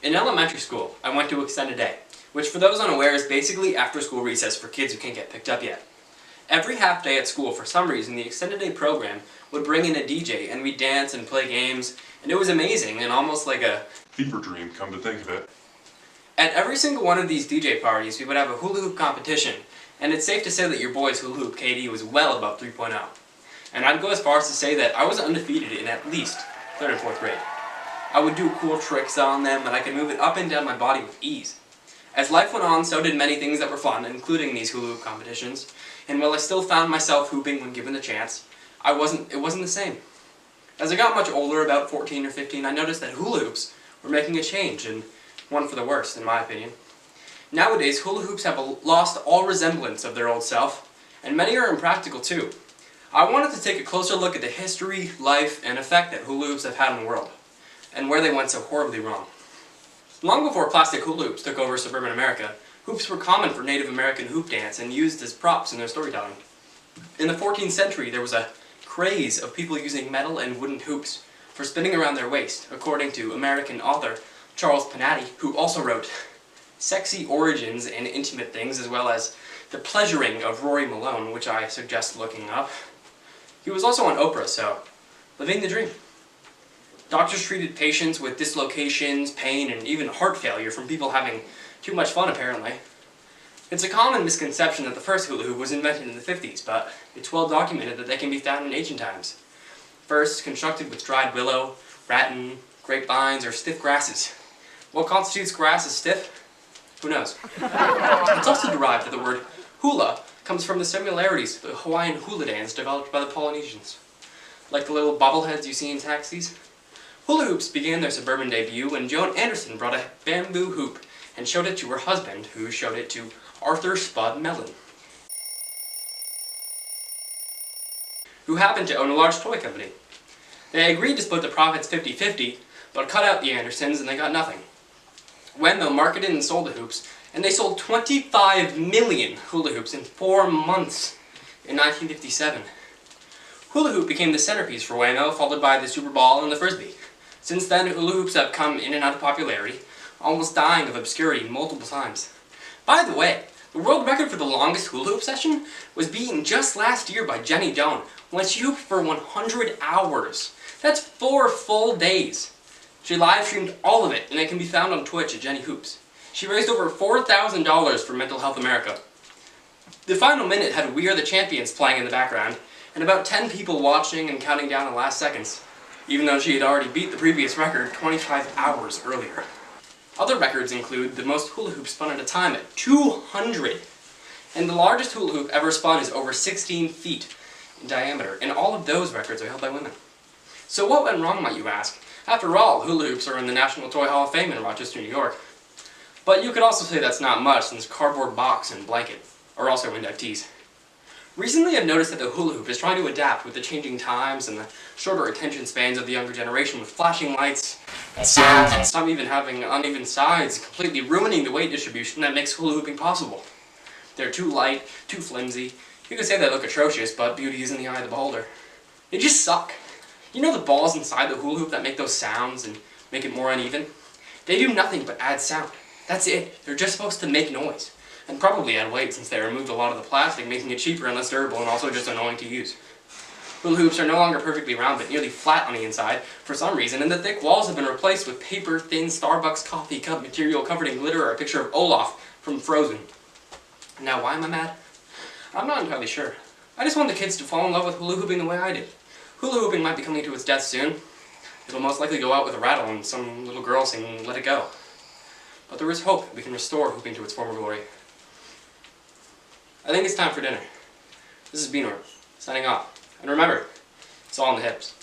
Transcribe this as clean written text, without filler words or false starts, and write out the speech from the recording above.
In elementary school, I went to extended day, which for those unaware is basically after-school recess for kids who can't get picked up yet. Every half day at school, for some reason, the extended day program would bring in a DJ and we'd dance and play games, and it was amazing and almost like a fever dream, come to think of it. At every single one of these DJ parties, we would have a hula hoop competition, and it's safe to say that your boy's hula hoop KD was well above 3.0. And I'd go as far as to say that I was undefeated in at least 3rd and 4th grade. I would do cool tricks on them, and I could move it up and down my body with ease. As life went on, so did many things that were fun, including these hula hoop competitions, and while I still found myself hooping when given the chance, it wasn't the same. As I got much older, about 14 or 15, I noticed that hula hoops were making a change, and one for the worst, in my opinion. Nowadays, hula hoops have lost all resemblance of their old self, and many are impractical too. I wanted to take a closer look at the history, life, and effect that hula hoops have had in the world, and where they went so horribly wrong. Long before plastic hula hoops took over suburban America, hoops were common for Native American hoop dance and used as props in their storytelling. In the 14th century, there was a craze of people using metal and wooden hoops for spinning around their waist, according to American author Charles Panatti, who also wrote Sexy Origins and Intimate Things, as well as The Pleasuring of Rory Malone, which I suggest looking up. He was also on Oprah, so living the dream. Doctors treated patients with dislocations, pain, and even heart failure from people having too much fun, apparently. It's a common misconception that the first hula hoop was invented in the 50s, but it's well documented that they can be found in ancient times. First, constructed with dried willow, rattan, grapevines, or stiff grasses. What constitutes grass as stiff? Who knows? It's also derived that the word hula comes from the similarities to the Hawaiian hula dance developed by the Polynesians. Like the little bobbleheads you see in taxis. Hula hoops began their suburban debut when Joan Anderson brought a bamboo hoop and showed it to her husband, who showed it to Arthur Spud Mellon, who happened to own a large toy company. They agreed to split the profits 50-50, but cut out the Andersons and they got nothing. Wendell marketed and sold the hoops, and they sold 25 million hula hoops in 4 months in 1957. Hula hoop became the centerpiece for Waymo, followed by the Super Ball and the Frisbee. Since then, hula hoops have come in and out of popularity, almost dying of obscurity multiple times. By the way, the world record for the longest hula hoop session was beaten just last year by Jenny Doan, when she hooped for 100 hours. That's 4 full days. She live streamed all of it, and it can be found on Twitch at Jenny Hoops. She raised over $4,000 for Mental Health America. The final minute had We Are the Champions playing in the background, and about 10 people watching and counting down the last seconds, even though she had already beat the previous record 25 hours earlier. Other records include the most hula hoops spun at a time at 200, and the largest hula hoop ever spun is over 16 feet in diameter, and all of those records are held by women. So what went wrong, might you ask? After all, hula hoops are in the National Toy Hall of Fame in Rochester, New York. But you could also say that's not much, since cardboard box and blanket are also inductees. Recently I've noticed that the hula hoop is trying to adapt with the changing times and the shorter attention spans of the younger generation, with flashing lights and sounds, and some even having uneven sides, completely ruining the weight distribution that makes hula hooping possible. They're too light, too flimsy. You could say they look atrocious, but beauty is in the eye of the beholder. They just suck. You know the balls inside the hula hoop that make those sounds and make it more uneven? They do nothing but add sound. That's it. They're just supposed to make noise. And probably add weight, since they removed a lot of the plastic, making it cheaper and less durable, and also just annoying to use. Hula hoops are no longer perfectly round, but nearly flat on the inside for some reason, and the thick walls have been replaced with paper-thin Starbucks coffee cup material covered in glitter or a picture of Olaf from Frozen. Now, why am I mad? I'm not entirely sure. I just want the kids to fall in love with hula hooping the way I did. Hula hooping might be coming to its death soon. It'll most likely go out with a rattle and some little girl singing "Let It Go." But there is hope that we can restore hooping to its former glory. I think it's time for dinner. This is Bnort, signing off. And remember, it's all in the hips.